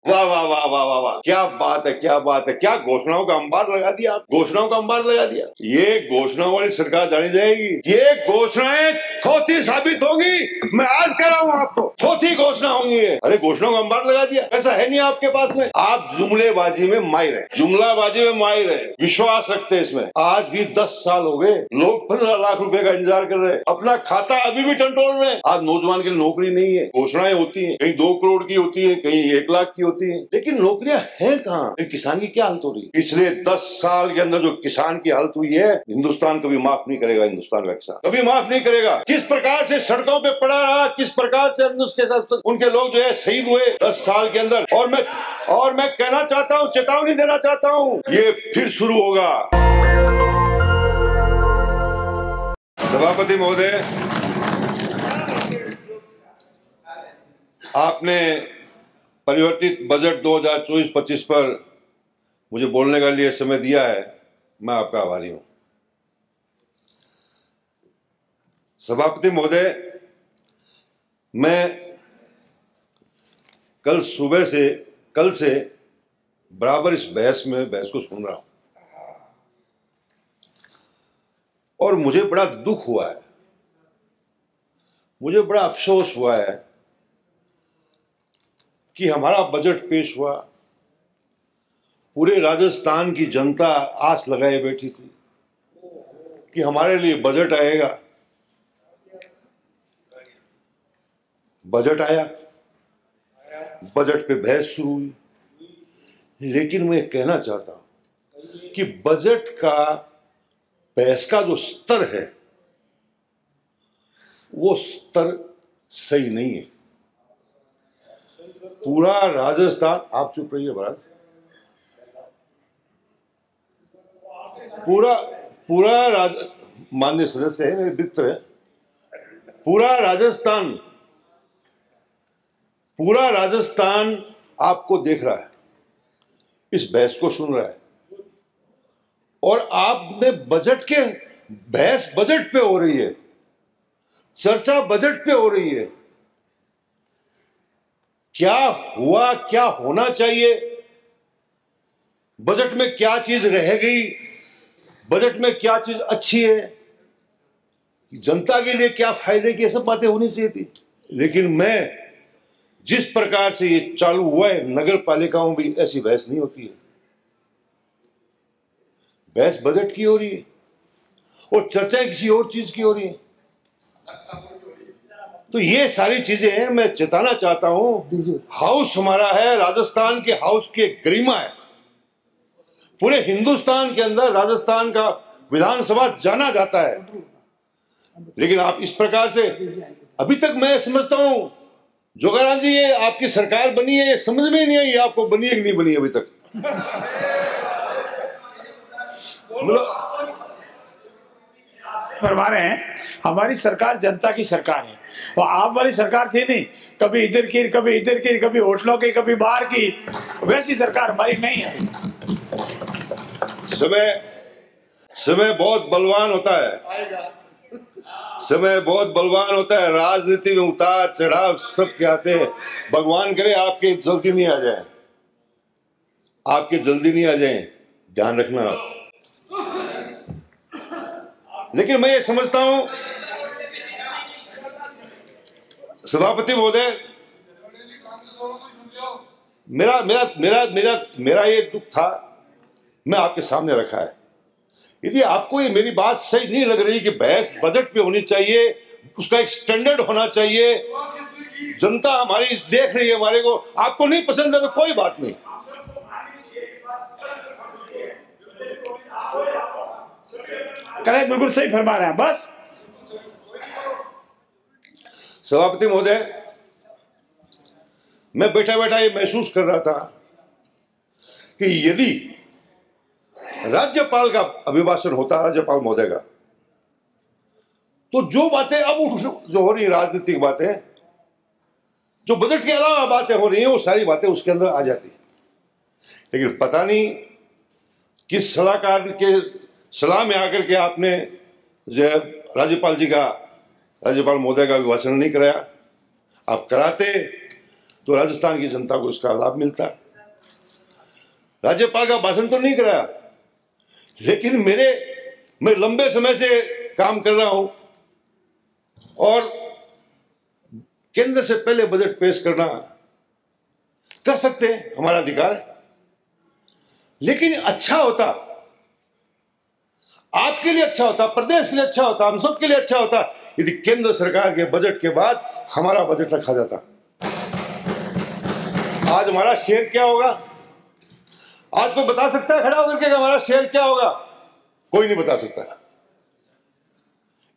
वाह वाह वाह वाह वाह वाह, क्या बात है, क्या बात है, क्या घोषणाओं का अंबार लगा दिया आप, घोषणाओं का अंबार लगा दिया। ये घोषणाओं वाली सरकार जानी जाएगी, ये घोषणाएं थोथी साबित होंगी। मैं आज कह रहा हूँ आपको, थोथी घोषणा होंगी। अरे घोषणाओं का अंबार लगा दिया, ऐसा है नहीं आपके पास में। आप जुमलेबाजी में माहिर है, जुमलाबाजी में माहिर है, विश्वास रखते हैं इसमें। आज भी 10 साल हो गए, लोग 15 लाख रुपए का इंतजार कर रहे हैं, अपना खाता अभी भी टंटोल रहे हैं। आज नौजवान के लिए नौकरी नहीं है, घोषणाएं होती है, कहीं 2 करोड़ की होती है, कहीं 1 लाख की होती है, लेकिन नौकरियां हैं कहाँ? किसान की क्या हालत हो रही है? पिछले 10 साल के अंदर जो किसान की हालत हुई है, हिंदुस्तान कभी माफ नहीं करेगा, हिंदुस्तान का किसान कभी माफ नहीं करेगा। किस प्रकार से सड़कों पे पड़ा रहा, किस प्रकार से उसके साथ उनके लोग जो है शहीद हुए 10 साल के अंदर। और मैं कहना चाहता हूँ, चेतावनी देना चाहता हूँ, ये फिर शुरू होगा। सभापति महोदय, आपने परिवर्तित बजट 2024-25 पर मुझे बोलने के लिए समय दिया है, मैं आपका आभारी हूं। सभापति महोदय, मैं कल से बराबर इस बहस को सुन रहा हूं और मुझे बड़ा दुख हुआ है, मुझे बड़ा अफसोस हुआ है कि हमारा बजट पेश हुआ, पूरे राजस्थान की जनता आस लगाए बैठी थी कि हमारे लिए बजट आएगा। बजट आया, बजट पे बहस शुरू हुई, लेकिन मैं कहना चाहता हूं कि बजट का बहस का जो स्तर है वो स्तर सही नहीं है। पूरा राजस्थान, आप चुप रहिए महाराज, माननीय सदस्य है, मेरे मित्र है, पूरा राजस्थान आपको देख रहा है, इस बहस को सुन रहा है, और आपने बहस बजट पे हो रही है, चर्चा बजट पे हो रही है। क्या हुआ, क्या होना चाहिए, बजट में क्या चीज रह गई, बजट में क्या चीज अच्छी है, जनता के लिए क्या फायदे की, ये सब बातें होनी चाहिए थी। लेकिन मैं जिस प्रकार से ये चालू हुआ है, नगर पालिकाओं में ऐसी बहस नहीं होती है, बहस बजट की हो रही है और चर्चाएं किसी और चीज की हो रही है। तो ये सारी चीजें हैं, मैं चेताना चाहता हूं, हाउस हमारा है, राजस्थान के हाउस की गरिमा है, पूरे हिंदुस्तान के अंदर राजस्थान का विधानसभा जाना जाता है, लेकिन आप इस प्रकार से, अभी तक मैं समझता हूं जोगाराम जी, ये आपकी सरकार बनी है, ये समझ में नहीं आई आपको बनी है कि नहीं बनी अभी तक। फरमा रहे हैं हमारी सरकार जनता की सरकार है, वो आप वाली सरकार थी नहीं, कभी इधर की, कभी इधर की, कभी होटलों की, कभी बाहर की, वैसी सरकार हमारी नहीं है। समय बहुत बलवान होता है, समय बहुत बलवान होता है, राजनीति में उतार चढ़ाव सब के आते हैं। भगवान करे आपके जल्दी नहीं आ जाए, आपके जल्दी नहीं आ जाए, ध्यान रखना आप। लेकिन मैं ये समझता हूं सभापति महोदय, मेरा ये दुख था, मैं आपके सामने रखा है। यदि आपको ये मेरी बात सही नहीं लग रही कि बहस बजट पे होनी चाहिए, उसका एक स्टैंडर्ड होना चाहिए, जनता हमारी देख रही है हमारे को, आपको नहीं पसंद है तो कोई बात नहीं, करें, बिल्कुल सही फरमा रहे हैं। बस सभापति महोदय, मैं बैठा बैठा ये महसूस कर रहा था कि यदि राज्यपाल का अभिभाषण होता, राज्यपाल महोदय का, तो जो बातें अब जो हो रही है, राजनीतिक बातें, जो बजट के अलावा बातें हो रही हैं, वो सारी बातें उसके अंदर आ जाती। लेकिन पता नहीं किस सलाहकार के सलाह में आकर के आपने जो राज्यपाल महोदय का अभिभाषण नहीं कराया। आप कराते तो राजस्थान की जनता को इसका लाभ मिलता है। राज्यपाल का भाषण तो नहीं कराया, लेकिन मैं लंबे समय से काम कर रहा हूं और केंद्र से पहले बजट पेश करना कर सकते हैं, हमारा अधिकार है। लेकिन अच्छा होता, आपके लिए अच्छा होता, प्रदेश के लिए अच्छा होता, हम सब के लिए अच्छा होता यदि केंद्र सरकार के बजट के बाद हमारा बजट रखा जाता। आज हमारा शेयर क्या होगा? आज कोई बता सकता है खड़ा होकर के हमारा शेयर क्या होगा? कोई नहीं बता सकता।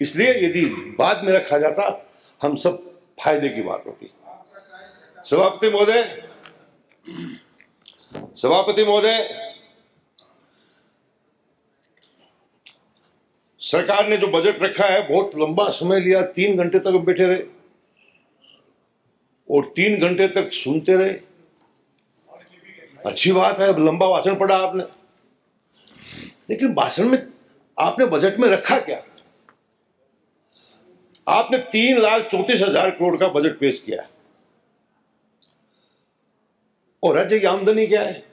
इसलिए यदि बाद में रखा जाता, हम सब फायदे की बात होती। सभापति महोदय, सरकार ने जो बजट रखा है बहुत लंबा समय लिया, 3 घंटे तक बैठे रहे और 3 घंटे तक सुनते रहे। अच्छी बात है, लंबा भाषण पढ़ा आपने, लेकिन भाषण में आपने बजट में रखा क्या? आपने 3,34,000 करोड़ का बजट पेश किया और राज्य की आमदनी क्या है?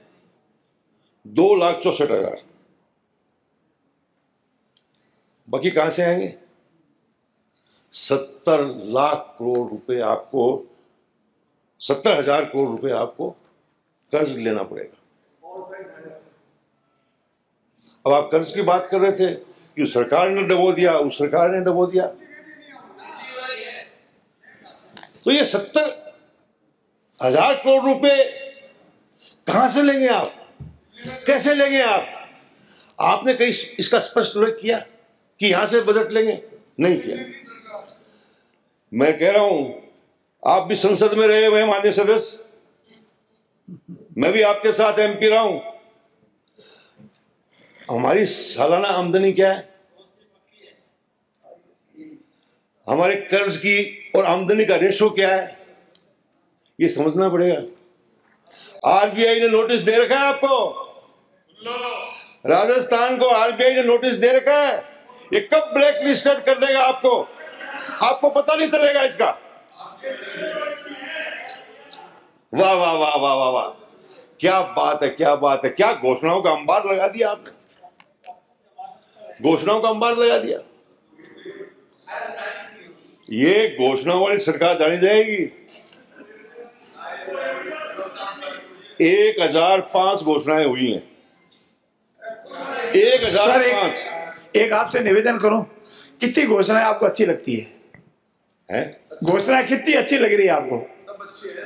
2,64,000। बाकी कहां से आएंगे? 70 लाख करोड़ रुपए आपको, 70,000 करोड़ रुपए आपको कर्ज लेना पड़ेगा। अब आप कर्ज की बात कर रहे थे कि सरकार ने डबो दिया, उस सरकार ने डबो दिया, तो ये 70,000 करोड़ रुपए कहां से लेंगे आप? कैसे लेंगे आप? आपने कहीं इसका स्पष्ट उल्लेख किया कि यहां से बजट लेंगे? नहीं किया। मैं कह रहा हूं, आप भी संसद में रहे हुए माननीय सदस्य, मैं भी आपके साथ एमपी रहा हूं। हमारी सालाना आमदनी क्या है? हमारे कर्ज की और आमदनी का रेशो क्या है? ये समझना पड़ेगा। आरबीआई ने नोटिस दे रखा है आपको, राजस्थान को आरबीआई ने नोटिस दे रखा है। ये कब ब्लैक लिस्टेड कर देगा आपको पता नहीं चलेगा इसका। वाह वाह वाह वाह वाह वाह, क्या बात है, क्या बात है, क्या घोषणाओं का अंबार लगा दिया आपने, घोषणाओं का अंबार लगा दिया। ये घोषणाओं वाली सरकार जानी जाएगी। 1005 घोषणाएं हुई हैं, 1005। एक आपसे निवेदन करूं, कितनी घोषणाएं आपको अच्छी लगती है? घोषणाएं कितनी अच्छी लग रही है आपको?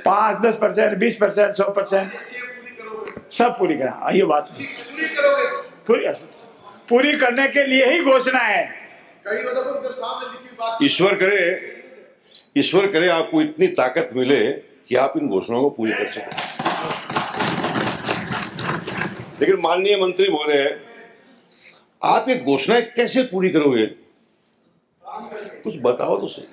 5, 10%, 20%, 100%, सब पूरी करा। ये बात पूरी करने के लिए ही घोषणा है। ईश्वर करे आपको इतनी ताकत मिले कि आप इन घोषणाओं को पूरी कर सकें। लेकिन माननीय मंत्री महोदय, आप ये घोषणाएं कैसे पूरी करोगे? कुछ बताओ तो सही।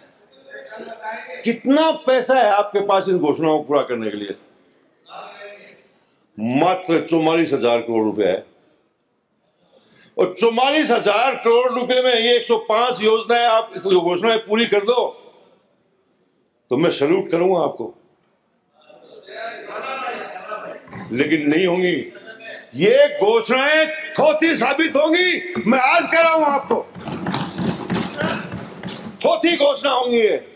कितना पैसा है आपके पास इन घोषणाओं को पूरा करने के लिए? मात्र 44,000 करोड़ रुपए है, और 44,000 करोड़ रुपए में ये 105 योजनाएं आप घोषणाएं पूरी कर दो तो मैं सैल्यूट करूंगा आपको। लेकिन नहीं होंगी, ये घोषणाएं थोथी साबित होंगी। मैं आज कह रहा हूं आपको, थोथी घोषणा होंगी ये।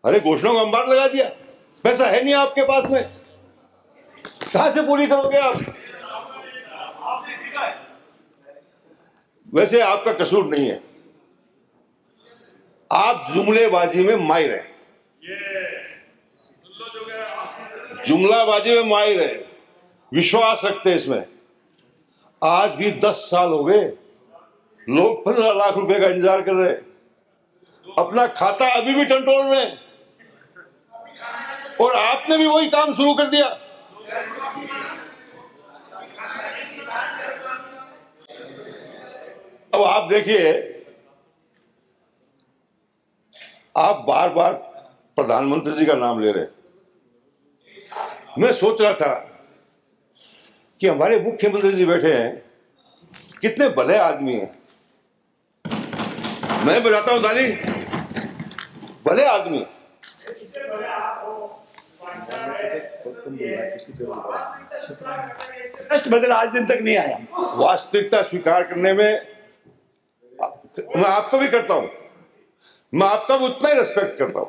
अरे घोषणाओं का अंबार लगा दिया, पैसा है नहीं आपके पास में, कहां से पूरी करोगे आप? वैसे आपका कसूर नहीं है, आप जुमलेबाजी में माहिर हैं, जुमलाबाजी में माहिर है, विश्वास रखते हैं इसमें। आज भी 10 साल हो गए, लोग 15 लाख रुपए का इंतजार कर रहे हैं, अपना खाता अभी भी टंटोल रहे हैं, और आपने भी वही काम शुरू कर दिया। अब आप देखिए, आप बार बार प्रधानमंत्री जी का नाम ले रहे हैं। मैं सोच रहा था कि हमारे मुख्यमंत्री जी बैठे हैं, कितने भले आदमी हैं। मैं बताता हूं ताली, भले आदमी। बदल आज दिन तक नहीं आया। वास्तविकता स्वीकार करने में मैं आपको भी करता हूं, मैं आपका भी उतना ही रेस्पेक्ट करता हूं,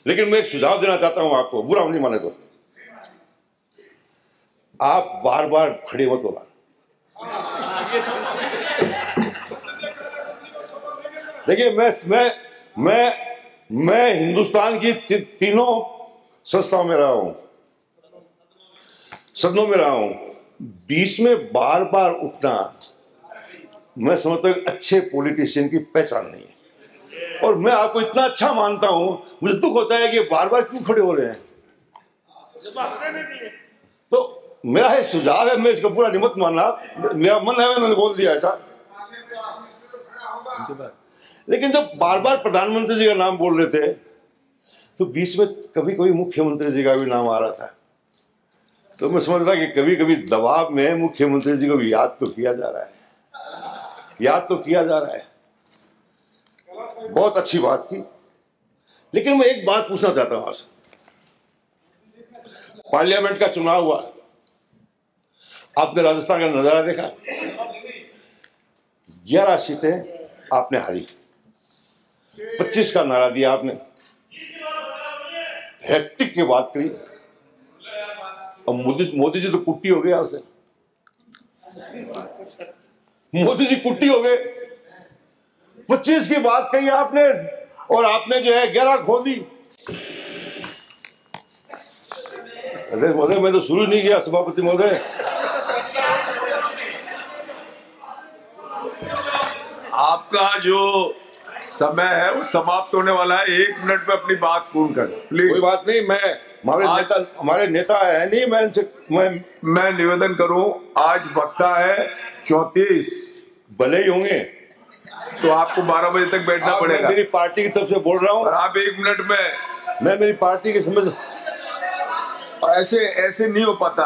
लेकिन मैं एक सुझाव देना चाहता हूं आपको, बुरा नहीं माने तो। आप बार बार खड़े मत होना। देखिए मैं हिंदुस्तान की तीनों संस्थाओं में रहा हूं, सदनों में रहा हूं। बीच में बार बार उठना मैं समझता हूं अच्छे पॉलिटिशियन की पहचान नहीं है। और मैं आपको इतना अच्छा मानता हूं, मुझे दुख होता है कि बार बार क्यों खड़े हो रहे हैं। तो मेरा ये सुझाव है, मैं इसका पूरा नहीं मत मानना, मेरा मन है, मैंने बोल दिया ऐसा। लेकिन जब बार बार प्रधानमंत्री जी का नाम बोल रहे थे तो बीच में कभी कभी मुख्यमंत्री जी का भी नाम आ रहा था, तो मैं समझता कि कभी कभी दबाव में मुख्यमंत्री जी को भी याद तो किया जा रहा है, याद तो किया जा रहा है। बहुत अच्छी बात की। लेकिन मैं एक बात पूछना चाहता हूं आपसे। पार्लियामेंट का चुनाव हुआ, आपने राजस्थान का नजारा देखा, 11 सीटें आपने हारी, 25 का नारा दिया आपने, हैट्रिक की बात करी। और मोदी जी तो कुट्टी हो गए आपसे, मोदी जी कुट्टी हो गए। 25 की बात कही आपने और आपने जो है 11 खो दी। अरे महोदय, मैं तो शुरू नहीं किया सभापति महोदय। आपका जो समय है वो समाप्त होने वाला है, 1 मिनट में अपनी बात पूर्ण कर प्लीज। कोई बात नहीं, मैं हमारे नेता है नहीं, मैं निवेदन करूं, आज वक्ता है 34, भले ही होंगे तो आपको 12 बजे तक बैठना पड़ेगा। मैं मेरी पार्टी की तरफ से बोल रहा हूं, और आप 1 मिनट में, मैं मेरी पार्टी की समझ, ऐसे नहीं हो पाता,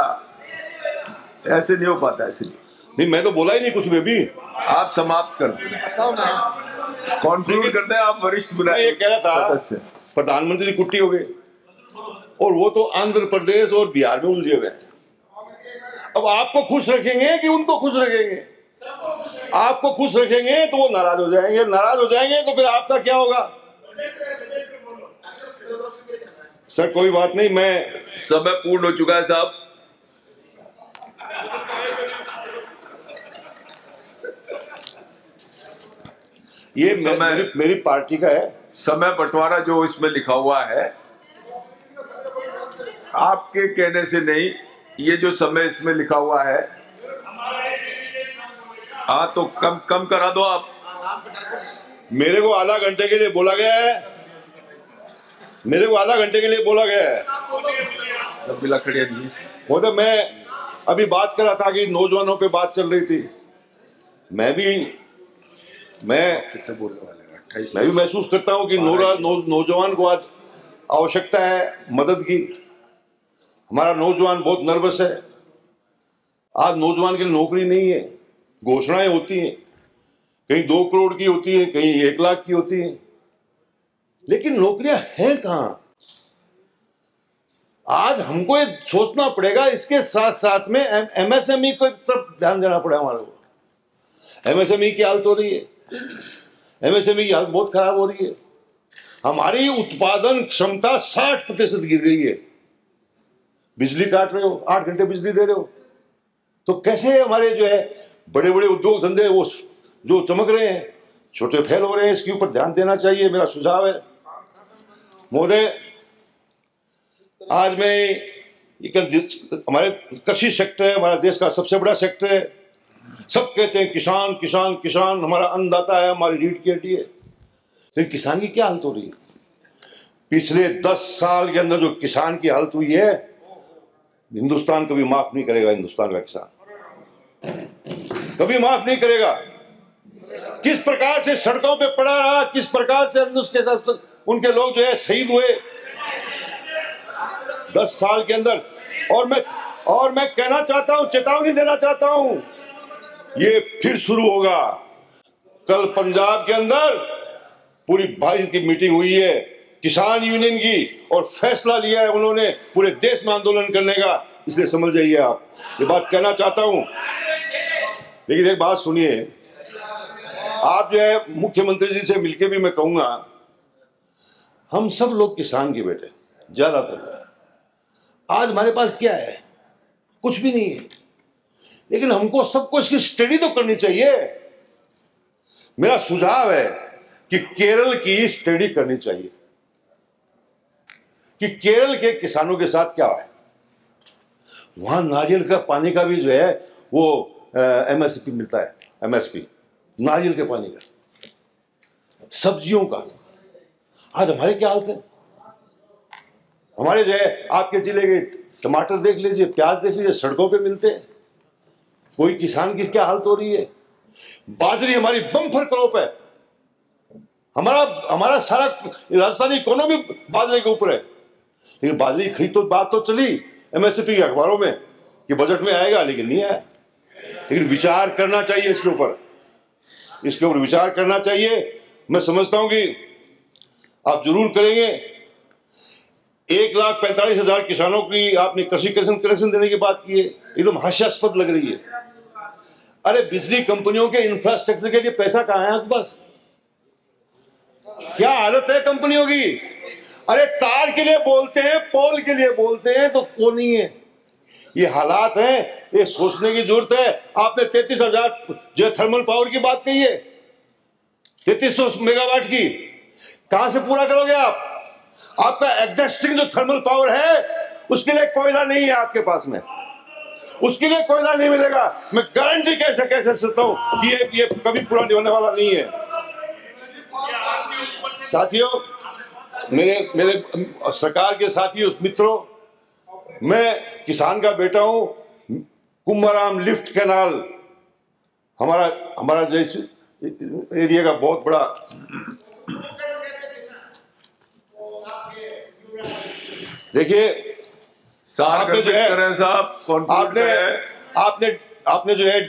ऐसे नहीं हो पाता, ऐसे नहीं। मैं तो बोला ही नहीं कुछ में भी। आप समाप्त कर कॉन्क्लूड करते हैं, आप वरिष्ठ मैं ये कह रहा था, प्रधानमंत्री जी कुट्टी हो गए और वो तो आंध्र प्रदेश और बिहार में उलझे हुए हैं। अब आपको खुश रखेंगे कि उनको खुश रखेंगे? आपको खुश रखेंगे तो वो नाराज हो जाएंगे, नाराज हो जाएंगे तो फिर आपका क्या होगा? सर कोई बात नहीं, मैं समय पूर्ण हो चुका है साहब। ये मेरी पार्टी का है। समय बंटवारा जो इसमें लिखा हुआ है आपके कहने से नहीं, ये जो समय इसमें लिखा हुआ है, हाँ तो कम करा दो आप। मेरे को आधा घंटे के लिए बोला गया है, मेरे को आधा घंटे के लिए बोला गया है। वो तो मैं अभी बात कर रहा था कि नौजवानों पे बात चल रही थी, मैं भी महसूस करता हूं कि नौजवान को आज आवश्यकता है मदद की। हमारा नौजवान बहुत नर्वस है। आज नौजवान के लिए नौकरी नहीं है, घोषणाएं होती हैं, कहीं 2 करोड़ की होती हैं, कहीं 1 लाख की होती हैं, लेकिन नौकरियां हैं कहां? आज हमको ये सोचना पड़ेगा। इसके साथ साथ में एमएसएमई को तरफ ध्यान देना पड़ेगा हमारे को। एमएसएमई की हालत हो रही है, एमएसएमई की हालत बहुत खराब हो रही है। हमारी उत्पादन क्षमता 60% गिर गई है। बिजली काट रहे हो, 8 घंटे बिजली दे रहे हो, तो कैसे हमारे जो है बड़े बड़े उद्योग धंधे वो जो चमक रहे हैं, छोटे फेल हो रहे हैं। इसके ऊपर ध्यान देना चाहिए, मेरा सुझाव है महोदय। आज मैं हमारे कृषि सेक्टर है, हमारा देश का सबसे बड़ा सेक्टर है। सब कहते हैं किसान किसान किसान, हमारा अन्नदाता है, हमारी रीढ़ की हड्डी है। लेकिन किसान की क्या हालत हो रही है? पिछले 10 साल के अंदर जो किसान की हालत हुई है, हिंदुस्तान कभी माफ नहीं करेगा। हिंदुस्तान का किसान कभी माफ नहीं करेगा। किस प्रकार से सड़कों पे पड़ा रहा, किस प्रकार से उसके साथ उनके लोग जो है शहीद हुए 10 साल के अंदर। और मैं कहना चाहता हूं, चेतावनी देना चाहता हूं, ये फिर शुरू होगा। कल पंजाब के अंदर पूरी 22 की मीटिंग हुई है किसान यूनियन की और फैसला लिया है उन्होंने पूरे देश में आंदोलन करने का, इसलिए समझ जाइए आप, ये बात कहना चाहता हूं। लेकिन एक बात सुनिए, आप जो है मुख्यमंत्री जी से मिलकर भी मैं कहूंगा, हम सब लोग किसान के बेटे ज्यादातर। आज हमारे पास क्या है? कुछ भी नहीं है, लेकिन हमको सबको इसकी स्टडी तो करनी चाहिए। मेरा सुझाव है कि केरल की स्टडी करनी चाहिए कि केरल के किसानों के साथ क्या है। वहां नारियल का पानी का भी जो है वो एमएसपी मिलता है, एमएसपी नारियल के पानी का, सब्जियों का। आज हमारे क्या हालत है? हमारे जो है आपके जिले के टमाटर देख लीजिए, प्याज देख लीजिए, सड़कों पे मिलते हैं। कोई किसान की क्या हालत हो रही है? बाजरी हमारी बम्पर क्रॉप है, हमारा सारा राजस्थानी इकोनॉमी बाजरे के ऊपर है। लेकिन बाजरी खरीद तो बात तो चली एमएसपी के अखबारों में कि बजट में आएगा, लेकिन नहीं आया। लेकिन विचार करना चाहिए इसके ऊपर विचार करना चाहिए। मैं समझता हूं कि आप जरूर करेंगे। 1,45,000 किसानों की आपने कृषि कनेक्शन देने की बात की है, एकदम हास्यास्पद लग रही है। अरे बिजली कंपनियों के इंफ्रास्ट्रक्चर के लिए पैसा कहां है आपके पास? क्या हालत है कंपनियों की? अरे तार के लिए बोलते हैं, पोल के लिए बोलते हैं, तो वो नहीं है। ये हालात हैं, ये सोचने की जरूरत है। आपने 33,000 जो थर्मल पावर की बात कही है, 3300 मेगावाट की, कहां से पूरा करोगे आप? आपका एग्जिस्टिंग जो थर्मल पावर है उसके लिए कोयला नहीं है आपके पास में, उसके लिए कोयला नहीं मिलेगा। मैं गारंटी कैसे कह सकता हूं कि ये कभी पूरा नहीं होने वाला नहीं है। साथियों, मेरे सरकार के साथियों मित्रों, मैं किसान का बेटा हूं। कुंभाराम लिफ्ट कैनाल हमारा जैसे एरिया का बहुत बड़ा देखिए, आपने जो है आपने जो है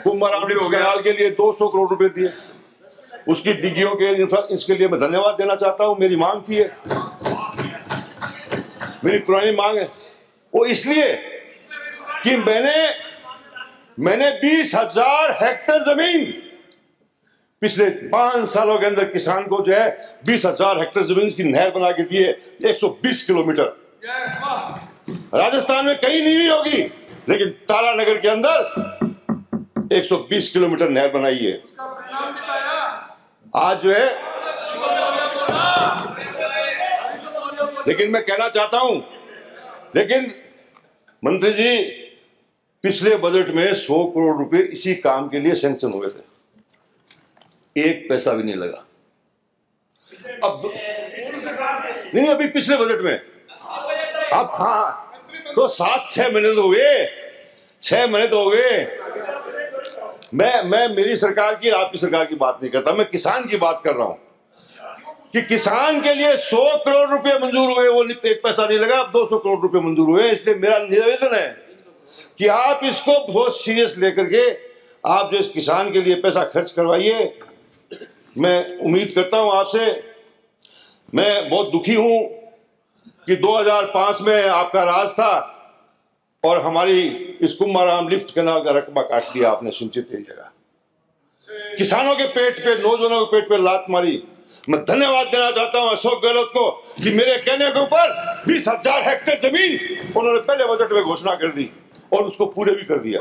कुंभाराम लिफ्ट कैनाल के लिए 200 करोड़ रुपए दिए। उसकी डिग्गियों के इसके लिए मैं धन्यवाद देना चाहता हूं। मेरी मांग थी, मेरी पुरानी मांग है वो, इसलिए कि मैंने 20,000 हेक्टेयर जमीन पिछले 5 सालों के अंदर किसान को जो है 20,000 हेक्टेयर जमीन की नहर बना के दी है। 120 किलोमीटर राजस्थान में कहीं नहीं होगी, लेकिन तारानगर के अंदर 120 किलोमीटर नहर बनाई है। आज जो है, लेकिन मैं कहना चाहता हूं, लेकिन मंत्री जी पिछले बजट में 100 करोड़ रुपए इसी काम के लिए सैंक्शन हुए थे, एक पैसा भी नहीं लगा। अब नहीं, अभी पिछले बजट में, अब हाँ तो 7-6 महीने तो हो गए, 6 महीने तो हो गए। मैं मेरी सरकार की और आपकी सरकार की बात नहीं करता, मैं किसान की बात कर रहा हूं कि किसान के लिए 100 करोड़ रुपए मंजूर हुए, वो एक पैसा नहीं लगा। अब 200 करोड़ रुपए मंजूर हुए। इसलिए मेरा निवेदन है कि आप इसको बहुत सीरियस लेकर के आप जो इस किसान के लिए पैसा खर्च करवाइए। मैं उम्मीद करता हूं आपसे। मैं बहुत दुखी हूं कि 2005 में आपका राज था और हमारी इस कुंभाराम लिफ्ट कैनाल का रकबा काट दिया आपने सिंचित एरिया का। किसानों के पेट पे, नौजवानों के पेट पे लात मारी। मैं धन्यवाद देना चाहता हूं अशोक गहलोत को कि मेरे कहने के ऊपर 20,000 हेक्टेयर जमीन उन्होंने पहले बजट में घोषणा कर दी और उसको पूरे भी कर दिया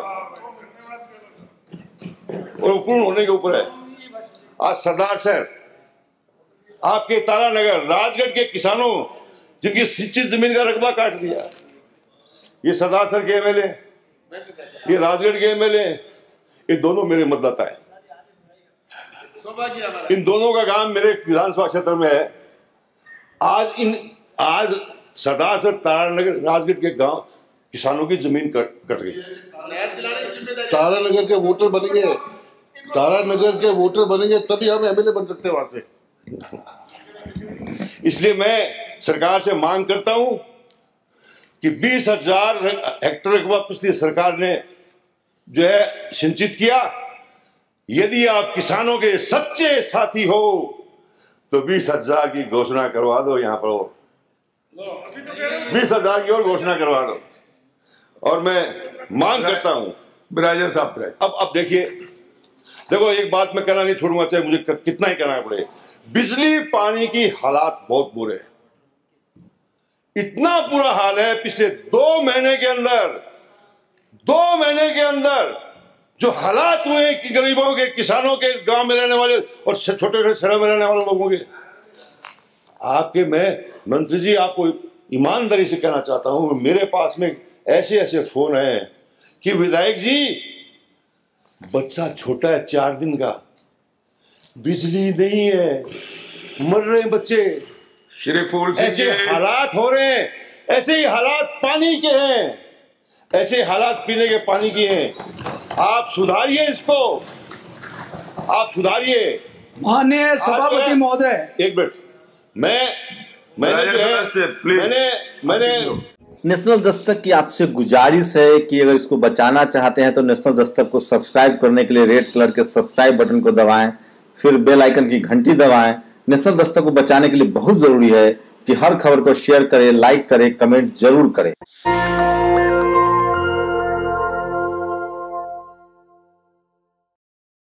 और पूर्ण होने के ऊपर है। आज सरदार शहर, आपके तारानगर, राजगढ़ के किसानों जिनकी सिंचित जमीन का रकबा काट दिया, ये सरदार शहर के एमएलए, ये राजगढ़ के एमएलए, ये दोनों मेरे मतदाता है। इन दोनों का काम मेरे विधानसभा क्षेत्र में है। आज सरदार शहर, तारानगर, राजगढ़ के गांव किसानों की जमीन कट गई। तारानगर के वोटर बनेंगे, तारानगर के वोटर बनेंगे तभी हम एमएलए बन सकते हैं वहां से। इसलिए मैं सरकार से मांग करता हूं कि 20,000 हेक्टेयर रकबा पिछली सरकार ने जो है सिंचित किया। यदि आप किसानों के सच्चे साथी हो तो 20,000 की घोषणा करवा दो यहाँ पर, 20,000 की और घोषणा करवा दो। और मैं मांग करता हूँ राजा साहब, अब देखिए, देखो एक बात मैं कहना नहीं छोड़ूंगा, चाहे मुझे कितना ही कहना पड़े, बिजली पानी की हालात बहुत बुरे हैं। इतना बुरा हाल है, पिछले 2 महीने के अंदर जो हालात हुए कि गरीबों के, किसानों के, गांव में रहने वाले और छोटे छोटे शहरों में रहने वाले लोगों के, आपके, मैं मंत्री जी आपको ईमानदारी से कहना चाहता हूं, मेरे पास में ऐसे ऐसे फोन हैं कि विधायक जी बच्चा छोटा है 4 दिन का, बिजली नहीं है, मर रहे हैं बच्चे, श्री फूल सिंह, ऐसे हालात हो रहे हैं, ऐसे ही हालात पानी के हैं, ऐसे हालात पीने के पानी के हैं। आप सुधारिए इसको, आप सुधारिए। माननीय सभापति महोदय, एक मिनट, मैंने नेशनल दस्तक की आपसे गुजारिश है कि अगर इसको बचाना चाहते हैं तो नेशनल दस्तक को सब्सक्राइब करने के लिए रेड कलर के सब्सक्राइब बटन को दबाएं, फिर बेल आइकन की घंटी दबाएं। नेशनल दस्तक को बचाने के लिए बहुत जरूरी है कि हर खबर को शेयर करें, लाइक करें, कमेंट जरूर करें।